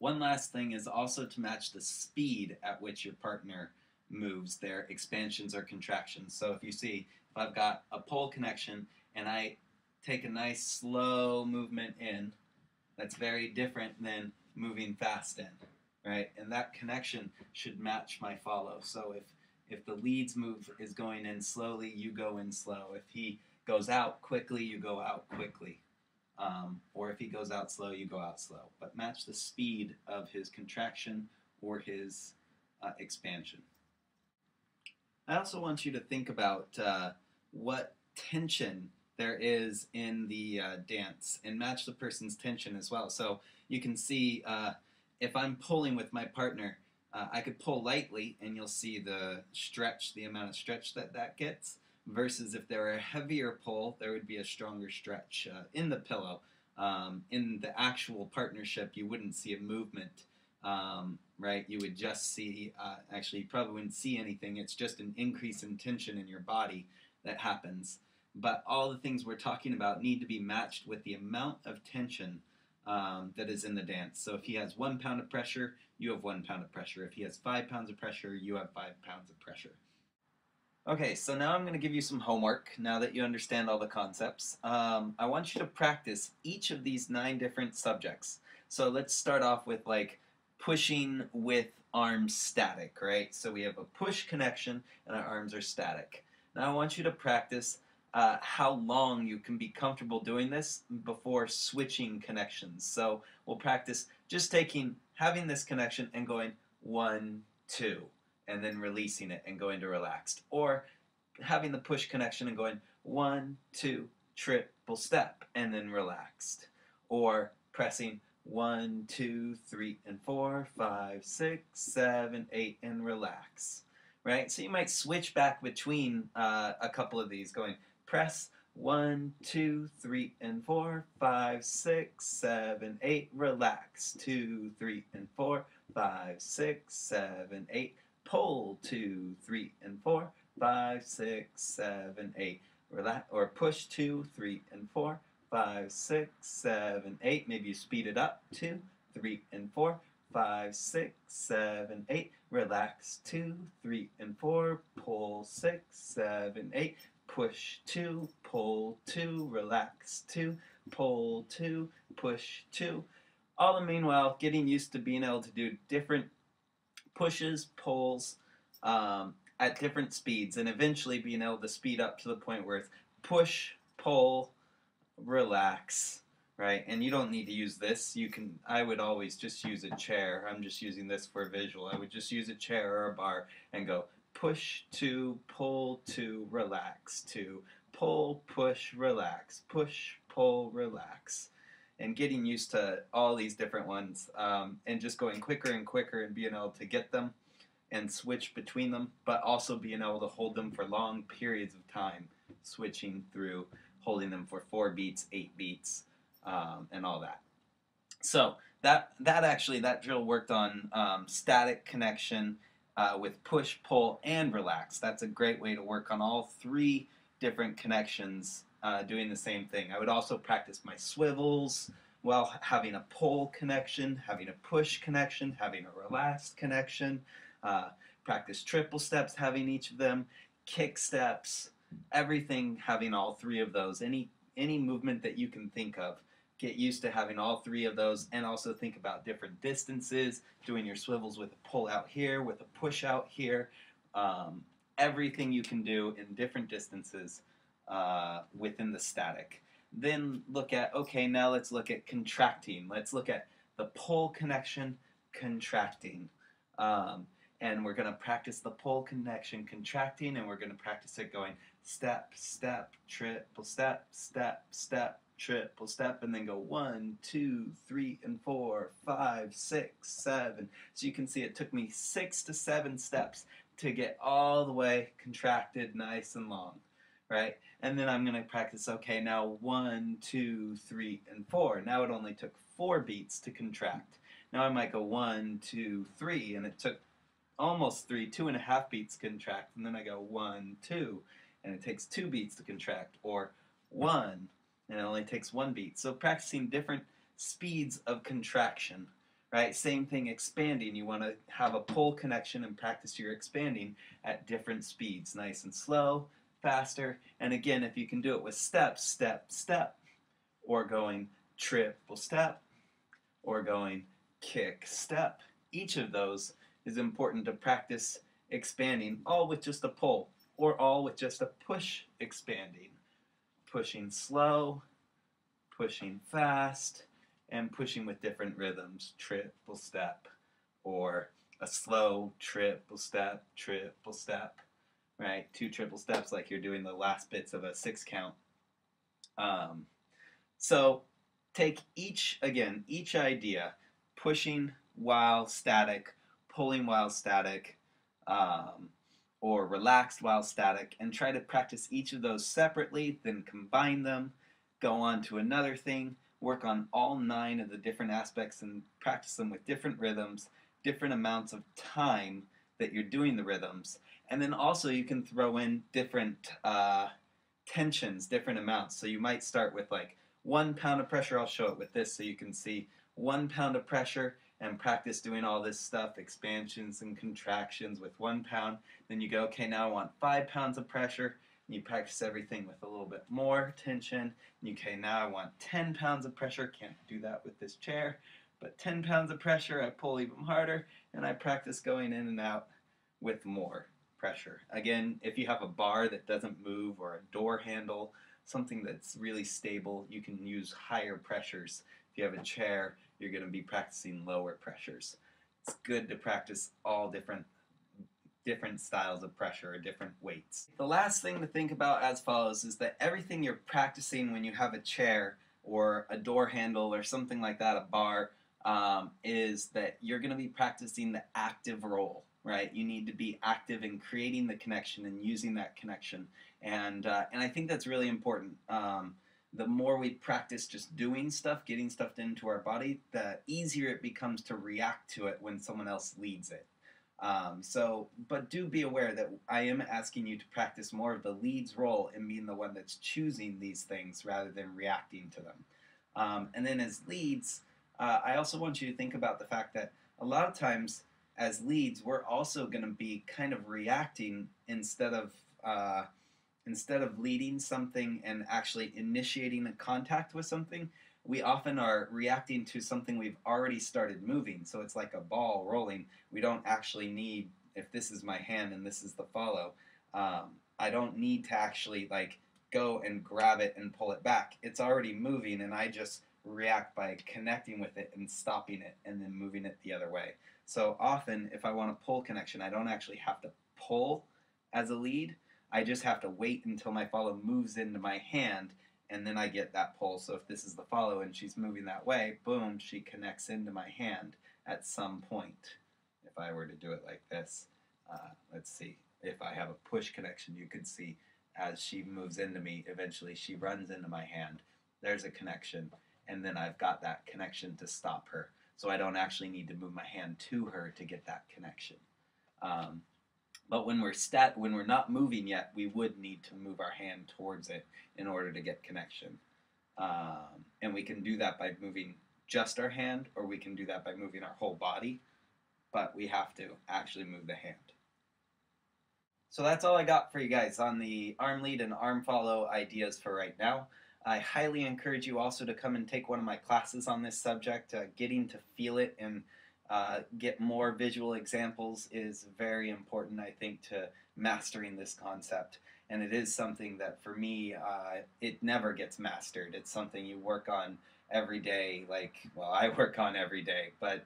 One last thing is also to match the speed at which your partner moves their expansions or contractions. So if you see, if I've got a pole connection and I take a nice slow movement in, that's very different than moving fast in, right? And that connection should match my follow. So if the leads move is going in slowly, you go in slow. If he goes out quickly, you go out quickly. Or if he goes out slow, you go out slow. But match the speed of his contraction or his expansion. I also want you to think about what tension there is in the dance and match the person's tension as well. So you can see if I'm pulling with my partner, I could pull lightly and you'll see the stretch, the amount of stretch that that gets, versus if there were a heavier pull, there would be a stronger stretch in the pillow. In the actual partnership, you wouldn't see a movement, right? You would just see, actually, you probably wouldn't see anything. It's just an increase in tension in your body that happens. But all the things we're talking about need to be matched with the amount of tension that is in the dance. So if he has 1 pound of pressure, you have 1 pound of pressure. If he has 5 pounds of pressure, you have 5 pounds of pressure. Okay, so now I'm going to give you some homework now that you understand all the concepts. I want you to practice each of these 9 different subjects. So let's start off with like pushing with arms static, right? So we have a push connection and our arms are static. Now I want you to practice how long you can be comfortable doing this before switching connections. So we'll practice just having this connection and going 1, 2. And then releasing it and going to relaxed. Or having the push connection and going 1, 2, triple step, and then relaxed. Or pressing 1, 2, 3, and 4, 5, 6, 7, 8, and relax. Right? So you might switch back between a couple of these, going press 1, 2, 3, and 4, 5, 6, 7, 8, relax. 2, 3, and 4, 5, 6, 7, 8. Pull 2, 3, and 4, 5, 6, 7, 8. Relax or push 2, 3, and 4, 5, 6, 7, 8. Maybe you speed it up. 2, 3, and 4, 5, 6, 7, 8. Relax 2, 3, and 4. Pull 6, 7, 8. Push 2, pull 2, relax 2, pull 2, push 2. All the meanwhile getting used to being able to do different pushes, pulls at different speeds, and eventually being able to speed up to the point where it's push, pull, relax, right? And you don't need to use this. I would always just use a chair. I'm just using this for visual. I would just use a chair or a bar and go push, 2, pull, 2, relax, 2, pull, push, relax, push, pull, relax. And getting used to all these different ones and just going quicker and quicker and being able to get them and switch between them, but also being able to hold them for long periods of time, switching through, holding them for 4 beats, 8 beats, and all that. So that drill worked on static connection with push, pull, and relax. That's a great way to work on all 3 different connections doing the same thing. I would also practice my swivels while having a pull connection, having a push connection, having a relaxed connection, practice triple steps, having each of them, kick steps, everything having all 3 of those. Any movement that you can think of, get used to having all 3 of those, and also think about different distances, doing your swivels with a pull out here, with a push out here, everything you can do in different distances within the static. Then look at, okay, now let's look at contracting. Let's look at the pull connection contracting. And we're going to practice the pull connection contracting, and we're going to practice it going step, step, triple step, step, step, triple step, and then go 1, 2, 3, and 4, 5, 6, 7. So you can see it took me 6 to 7 steps to get all the way contracted nice and long, right? And then I'm going to practice, okay, now 1, 2, 3, and 4. Now it only took 4 beats to contract. Now I might go 1, 2, 3, and it took almost 3, 2.5 beats to contract, and then I go 1, 2, and it takes 2 beats to contract, or 1, and it only takes 1 beat. So practicing different speeds of contraction, right? Same thing expanding. You want to have a pull connection and practice your expanding at different speeds, nice and slow, faster. And again, if you can do it with step, step, step, or going triple step, or going kick, step, each of those is important to practice expanding, all with just a pull, or all with just a push expanding. Pushing slow, pushing fast, and pushing with different rhythms, triple step, or a slow triple step, right? 2 triple steps like you're doing the last bits of a 6 count. So take each idea, pushing while static, pulling while static, or relaxed while static, and try to practice each of those separately, then combine them, go on to another thing, work on all 9 of the different aspects and practice them with different rhythms, different amounts of time that you're doing the rhythms. And then also you can throw in different tensions, different amounts. So you might start with like 1 pound of pressure. I'll show it with this so you can see 1 pound of pressure and practice doing all this stuff, expansions and contractions with 1 pound. Then you go, okay, now I want 5 pounds of pressure. And you practice everything with a little bit more tension. And okay, now I want 10 pounds of pressure. Can't do that with this chair, but 10 pounds of pressure, I pull even harder, and I practice going in and out with more pressure. Again, if you have a bar that doesn't move or a door handle, something that's really stable, you can use higher pressures. If you have a chair, you're going to be practicing lower pressures. It's good to practice all different styles of pressure or different weights. The last thing to think about as follows is that everything you're practicing when you have a chair or a door handle or something like that, a bar, is that you're going to be practicing the active role, right? You need to be active in creating the connection and using that connection. And I think that's really important. The more we practice just doing stuff, getting stuff into our body, the easier it becomes to react to it when someone else leads it. But do be aware that I am asking you to practice more of the lead's role in being the one that's choosing these things rather than reacting to them. And then as leads, I also want you to think about the fact that a lot of times as leads, we're also going to be kind of reacting instead of leading something and actually initiating a contact with something. We often are reacting to something we've already started moving. So it's like a ball rolling. We don't actually need, if this is my hand and this is the follow, I don't need to actually like go and grab it and pull it back. It's already moving and I just react by connecting with it and stopping it and then moving it the other way. So often if I want a pull connection, I don't actually have to pull as a lead. I just have to wait until my follow moves into my hand and then I get that pull. So if this is the follow and she's moving that way, boom, she connects into my hand at some point. If I were to do it like this, let's see. If I have a push connection, you could see as she moves into me, eventually she runs into my hand. There's a connection, and then I've got that connection to stop her. So I don't actually need to move my hand to her to get that connection. But when we're not moving yet, we would need to move our hand towards it in order to get connection. And we can do that by moving just our hand, or we can do that by moving our whole body, but we have to actually move the hand. So that's all I got for you guys on the arm lead and arm follow ideas for right now. I highly encourage you also to come and take one of my classes on this subject. Getting to feel it and get more visual examples is very important, I think, to mastering this concept. And it is something that, for me, it never gets mastered. It's something you work on every day. I work on every day, but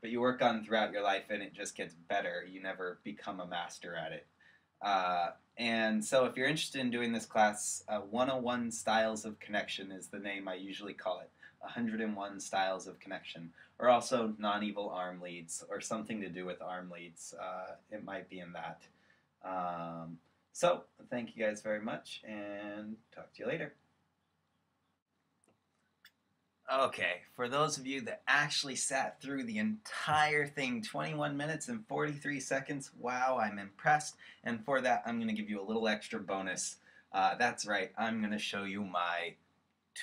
you work on throughout your life, and it just gets better. You never become a master at it. And so if you're interested in doing this class, 101 Styles of Connection is the name I usually call it. 101 Styles of Connection, or also non-evil arm leads, or something to do with arm leads. It might be in that. So thank you guys very much, and talk to you later. Okay, for those of you that actually sat through the entire thing, 21 minutes and 43 seconds, wow, I'm impressed. And for that, I'm going to give you a little extra bonus. That's right, I'm going to show you my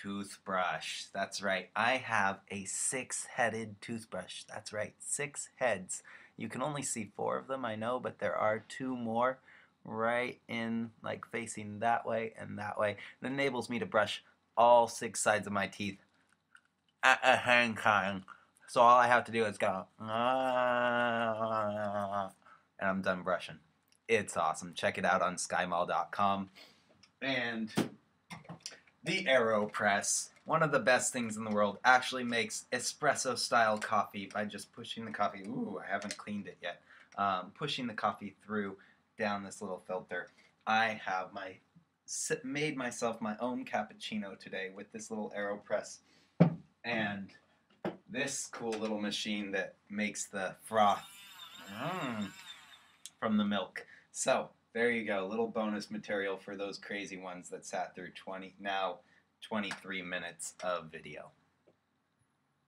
toothbrush. That's right. I have a 6-headed toothbrush. That's right, 6 heads. You can only see 4 of them, I know, but there are 2 more right in, like, facing that way and that way. It enables me to brush all 6 sides of my teeth at a hand time. So all I have to do is go, and I'm done brushing. It's awesome. Check it out on skymall.com. And the AeroPress, one of the best things in the world, actually makes espresso style coffee by just pushing the coffee. Ooh, I haven't cleaned it yet. Pushing the coffee through down this little filter. I have made myself my own cappuccino today with this little AeroPress and this cool little machine that makes the froth from the milk. So there you go, little bonus material for those crazy ones that sat through 23 minutes of video.